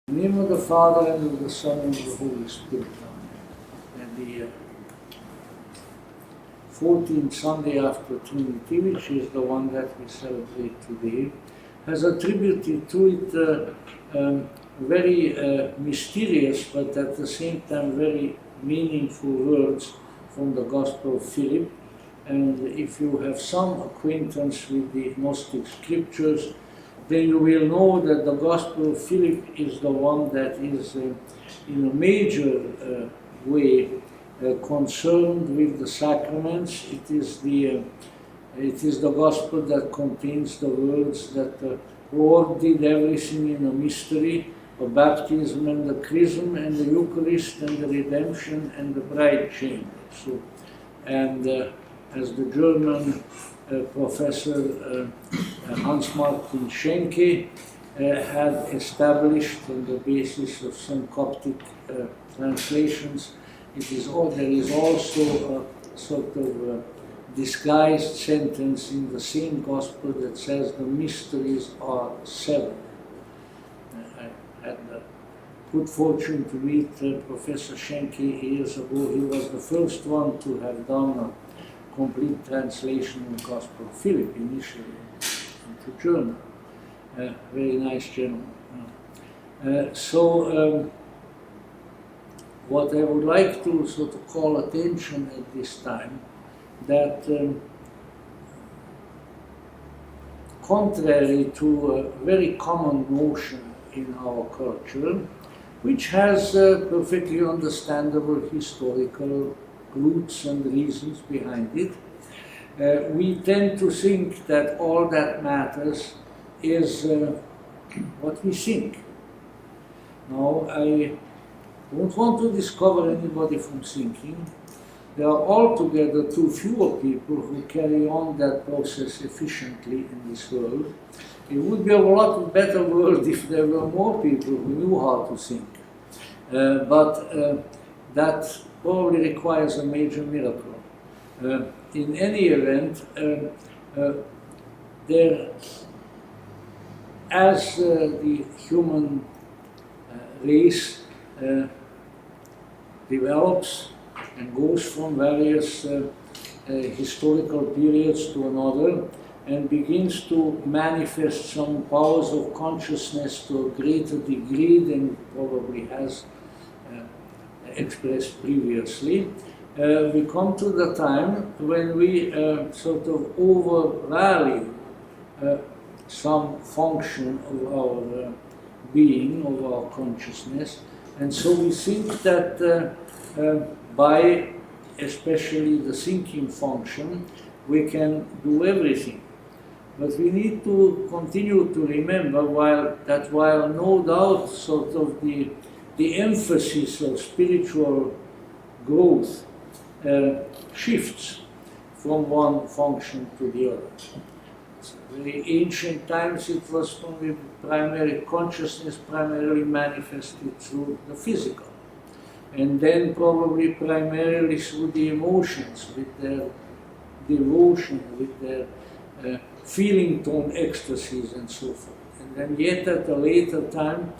In the name of the Father, and of the Son, and of the Holy Spirit. Amen. And the 14th Sunday after Trinity, which is the one that we celebrate today, has attributed to it very mysterious, but at the same time very meaningful words from the Gospel of Philip. And if you have some acquaintance with the Gnostic scriptures, then you will know that the Gospel of Philip is the one that is in a major way concerned with the sacraments. It is the Gospel that contains the words that the Lord did everything in a mystery, the baptism and the chrism and the Eucharist and the redemption and the bride chamber. So, and as the German Professor Hans-Martin Schenke had established on the basis of some Coptic translations, there is also a sort of disguised sentence in the same Gospel that says the mysteries are seven. I had the good fortune to meet Professor Schenke years ago. He was the first one to have done a complete translation of the Gospel of Philip, initially into German. Very nice gentleman. What I would like to sort of call attention at this time, that contrary to a very common notion in our culture, which has perfectly understandable historical roots and reasons behind it, we tend to think that all that matters is what we think. Now, I don't want to discover anybody from thinking. There are altogether too few people who carry on that process efficiently in this world. It would be a lot better world if there were more people who knew how to think. But that probably requires a major miracle. In any event, as the human race develops and goes from various historical periods to another and begins to manifest some powers of consciousness to a greater degree than it probably has expressed previously, we come to the time when we sort of overvalue some function of our being, of our consciousness, and so we think that by especially the thinking function, we can do everything. But we need to continue to remember while no doubt sort of the emphasis of spiritual growth shifts from one function to the other. In very ancient times it was only primary consciousness, primarily manifested through the physical, and then probably primarily through the emotions, with their devotion, with their feeling tone ecstasies and so forth. And then yet at a later time,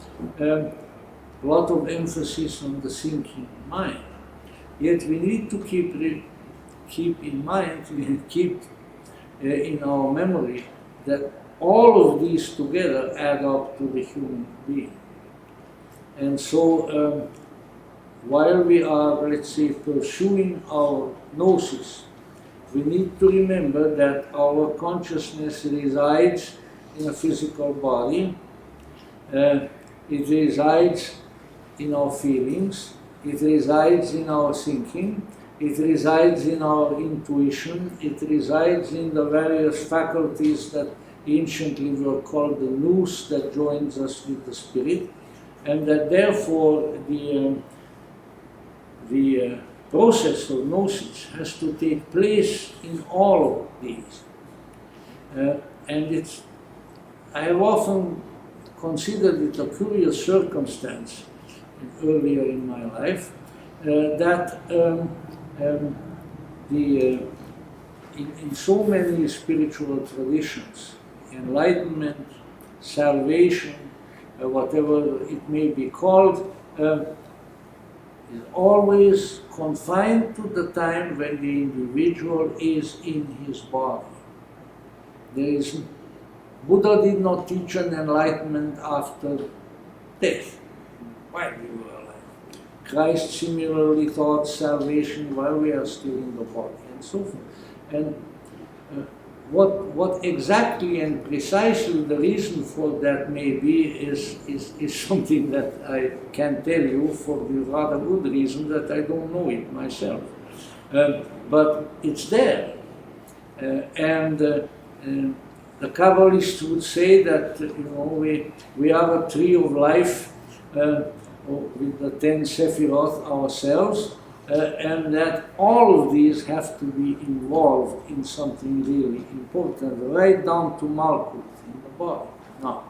a lot of emphasis on the thinking mind. Yet we need to keep in mind, keep in our memory that all of these together add up to the human being. And so while we are, let's say, pursuing our gnosis, we need to remember that our consciousness resides in a physical body. It resides in our feelings, it resides in our thinking, it resides in our intuition, it resides in the various faculties that anciently were called the nous that joins us with the spirit, and that therefore the process of gnosis has to take place in all of these. And I have often considered it a curious circumstance earlier in my life that in so many spiritual traditions, enlightenment, salvation, whatever it may be called, is always confined to the time when the individual is in his body. Buddha did not teach an enlightenment after death, while we were alive. Christ similarly taught salvation while we are still in the body, and so forth. And what exactly and precisely the reason for that may be is something that I can tell you for the rather good reason that I don't know it myself. But it's there. The Kabbalists would say that we are a tree of life with the 10 Sephiroth ourselves, and that all of these have to be involved in something really important, right down to Malkut in the body. Now,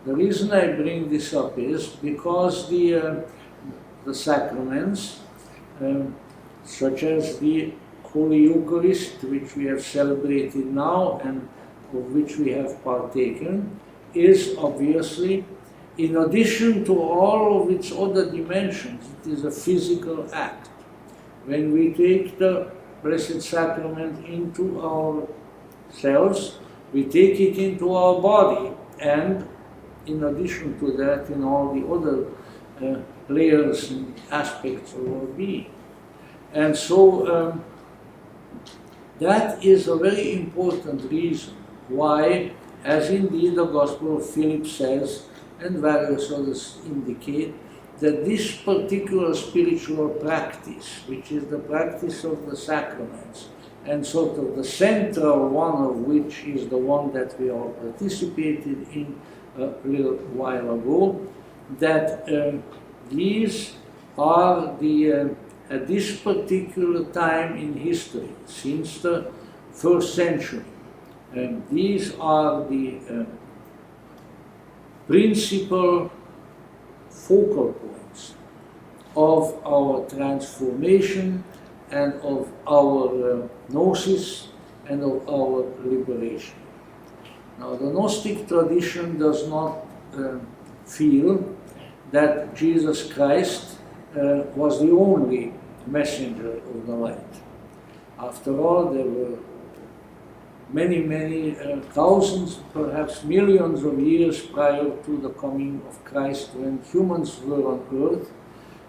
the reason I bring this up is because the sacraments, such as the Holy Eucharist, which we have celebrated now and of which we have partaken, is obviously, in addition to all of its other dimensions, it is a physical act. When we take the Blessed Sacrament into ourselves, we take it into our body, and in addition to that, in all the other layers and aspects of our being. And so that is a very important reason why, as indeed the Gospel of Philip says, and various others indicate, that this particular spiritual practice, which is the practice of the sacraments, and sort of the central one of which is the one that we all participated in a little while ago, that these are at this particular time in history, since the 1st century, these are the principal focal points of our transformation and of our gnosis and of our liberation. Now, the Gnostic tradition does not feel that Jesus Christ was the only messenger of the light. After all, there were many thousands, perhaps millions of years prior to the coming of Christ when humans were on earth,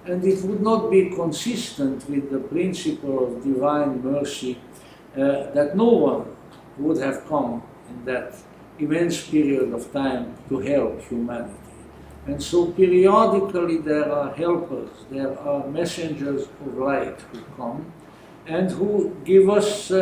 and it would not be consistent with the principle of divine mercy that no one would have come in that immense period of time to help humanity. And so periodically there are helpers, there are messengers of light who come and who give us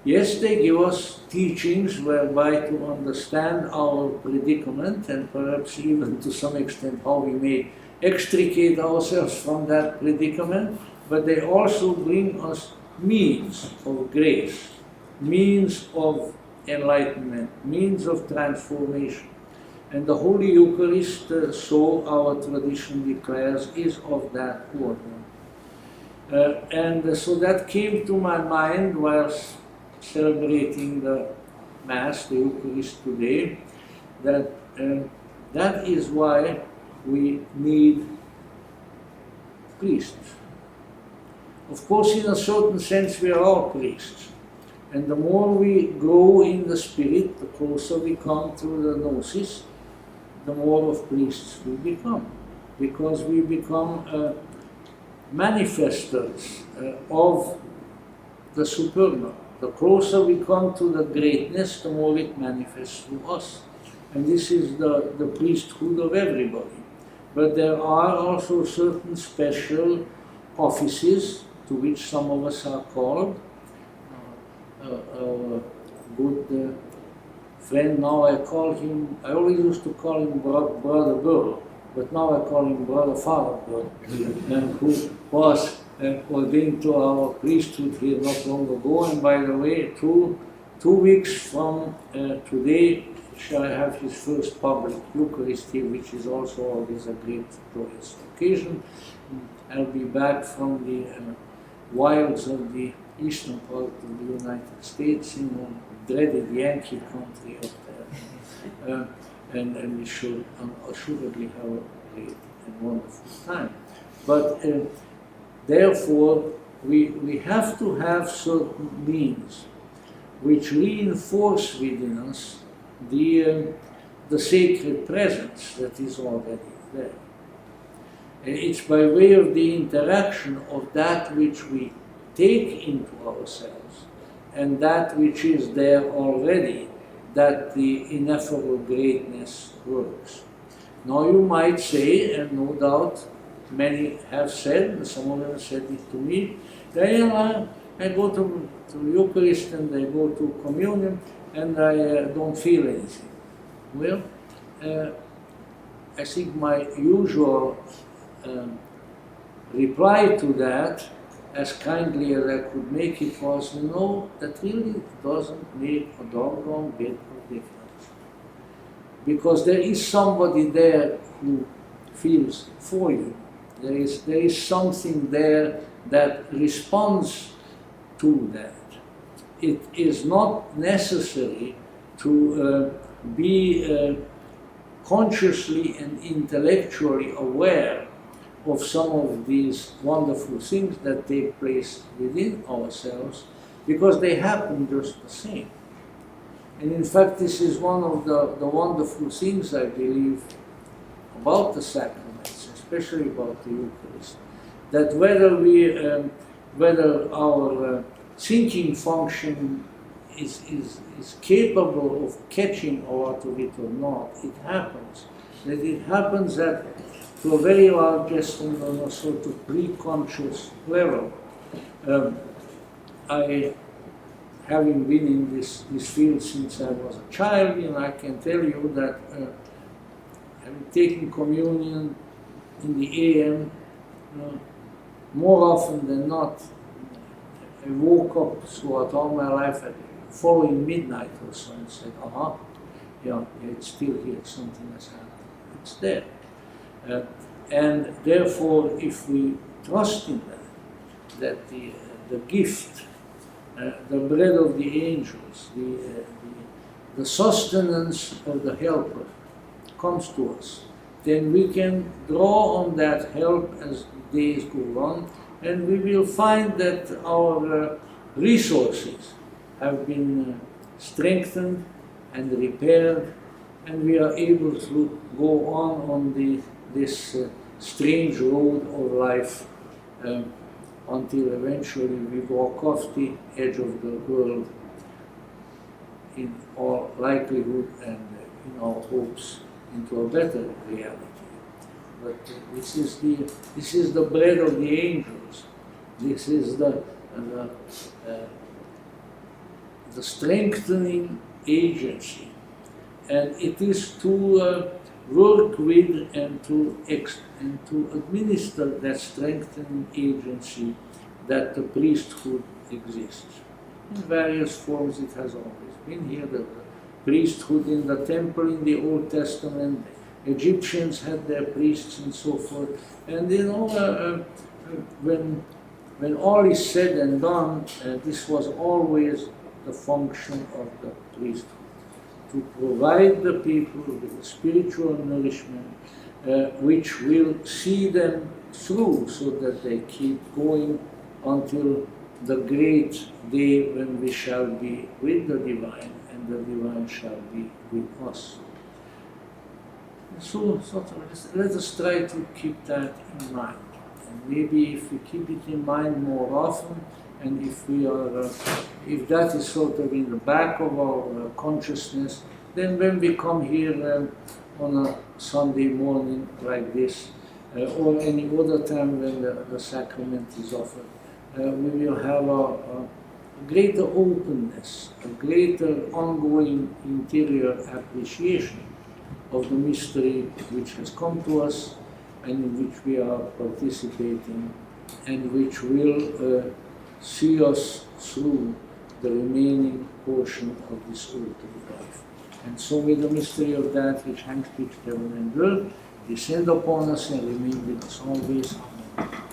yes, they give us teachings whereby to understand our predicament and perhaps even to some extent how we may extricate ourselves from that predicament, but they also bring us means of grace, means of enlightenment, means of transformation. And the Holy Eucharist, so our tradition declares, is of that order. And so that came to my mind whilst celebrating the Mass, the Eucharist today, that that is why we need priests. Of course, in a certain sense, we are all priests. And the more we grow in the Spirit, the closer we come to the Gnosis, the more of priests we become. Because we become manifestors of the supernal. The closer we come to the greatness, the more it manifests to us. And this is the priesthood of everybody. But there are also certain special offices to which some of us are called. Our good friend, now I always used to call him Brother Burl, but now I call him Brother Father Burl, who was ordained to our priesthood here not long ago. And by the way, two weeks from today shall have his first public Eucharist here, which is also always a great joyous occasion. I'll be back from the wilds of the eastern part of the United States in the dreaded Yankee country up there. and we should assuredly have a great and wonderful time. But therefore, we have to have certain means which reinforce within us the sacred presence that is already there. And it's by way of the interaction of that which we take into ourselves and that which is there already that the ineffable greatness works. Now you might say, and no doubt many have said, and some of them said it to me, that I go to Eucharist and I go to communion and I don't feel anything. Well, I think my usual reply to that, as kindly as I could make it, was, no, that really doesn't make a doggone bit of difference. Because there is somebody there who feels for you. There is something there that responds to that. It is not necessary to be consciously and intellectually aware of some of these wonderful things that take place within ourselves, because they happen just the same. And in fact, this is one of the wonderful things, I believe, about the sacraments, especially about the Eucharist, that whether our thinking function is capable of catching a lot of it or not, it happens. That it happens that to a very large extent on a sort of pre-conscious level. Having been in this field since I was a child, I can tell you that having taken communion in the AM, more often than not, I woke up throughout all my life at following midnight or so and said, yeah, it's still here, something has happened, it's there. And therefore, if we trust in that the gift, the bread of the angels, the sustenance of the helper comes to us, then we can draw on that help as the days go on, and we will find that our resources have been strengthened and repaired, and we are able to go on this strange road of life until eventually we walk off the edge of the world in all likelihood and in our hopes into a better reality. But this is the bread of the angels. This is the strengthening agency, and it is to work with and to administer that strengthening agency that the priesthood exists. In various forms it has always been here. The priesthood in the temple in the Old Testament, Egyptians had their priests and so forth. And when all is said and done, this was always the function of the priesthood, to provide the people with spiritual nourishment which will see them through so that they keep going until the great day when we shall be with the divine and the divine shall be with us. So let us try to keep that in mind. And maybe if we keep it in mind more often, and if that is sort of in the back of our consciousness, then when we come here on a Sunday morning like this, or any other time when the sacrament is offered, we will have a greater openness, a greater ongoing interior appreciation of the mystery which has come to us and in which we are participating, and which will see us through the remaining portion of this earthly life. And so may the mystery of that which hangs between heaven and earth descend upon us and remain with us always. Amen.